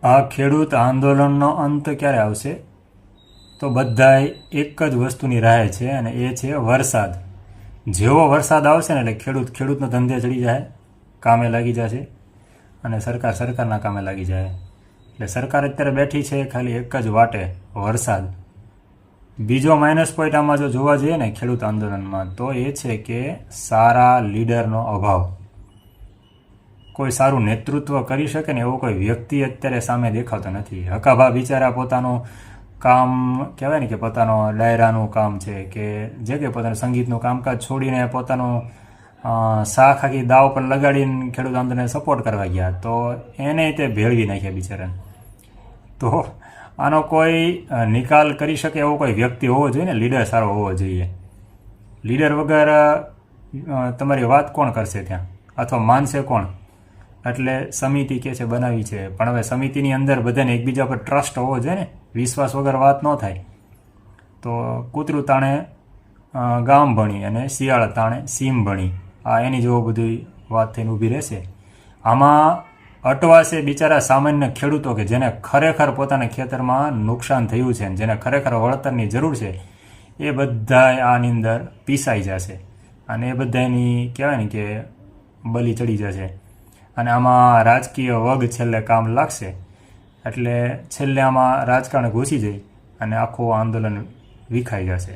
આ ખેડૂત આંદોલનનો અંત ક્યારે આવશે? તો બધાય એક જ વસ્તુની રાહ છે અને એ છે વરસાદ. જેવો વરસાદ આવશે ને એટલે ખેડૂતનો ધંધે ચડી જાય, કામે લાગી જશે અને સરકારના કામે લાગી જાય. એટલે સરકાર અત્યારે બેઠી છે ખાલી એક જ વાટે, વરસાદ. બીજો માઇનસ પોઈન્ટ આમાં જો જોવા જઈએ ને ખેડૂત આંદોલનમાં, તો એ છે કે સારા લીડરનો અભાવ. કોઈ સારું નેતૃત્વ કરી શકે ને એવો કોઈ વ્યક્તિ અત્યારે સામે દેખાતો નથી. હકાભા બિચારા પોતાનું કામ કહેવાય ને કે પોતાનો ડાયરાનું કામ છે કે જે કે પોતાનું સંગીતનું કામકાજ છોડીને પોતાનું શાખ આખી દાવ પર લગાડીને ખેડૂત આંદોલનને સપોર્ટ કરવા ગયા, તો એને તે ભેળવી નાખ્યા બિચારાને. તો આનો કોઈ નિકાલ કરી શકે એવો કોઈ વ્યક્તિ હોવો જોઈએ ને, લીડર સારો હોવો જોઈએ. લીડર વગર તમારી વાત કોણ કરશે ત્યાં, અથવા માનશે કોણ? એટલે સમિતિ કે છે બનાવી છે, પણ હવે સમિતિની અંદર બધાને એકબીજા પર ટ્રસ્ટ હોવો જોઈએ ને. વિશ્વાસ વગર વાત ન થાય. તો કૂતરું તાણે ગામ ભણી અને શિયાળ તાણે સીમ ભણી, આ એની જેવો બધી વાત થઈને ઊભી રહેશે. આમાં અટવાશે બિચારા સામાન્ય ખેડૂતો કે જેને ખરેખર પોતાના ખેતરમાં નુકસાન થયું છે, જેને ખરેખર વળતરની જરૂર છે, એ બધા આની અંદર પીસાઈ જશે અને એ બધાની કહેવાય ને કે બલી ચડી જશે. અને આમાં રાજકીય વગ છેલ્લે કામ લાગશે. એટલે છેલ્લે આમાં રાજકારણ ઘૂસી જાય અને આખું આંદોલન વિખાઈ જશે.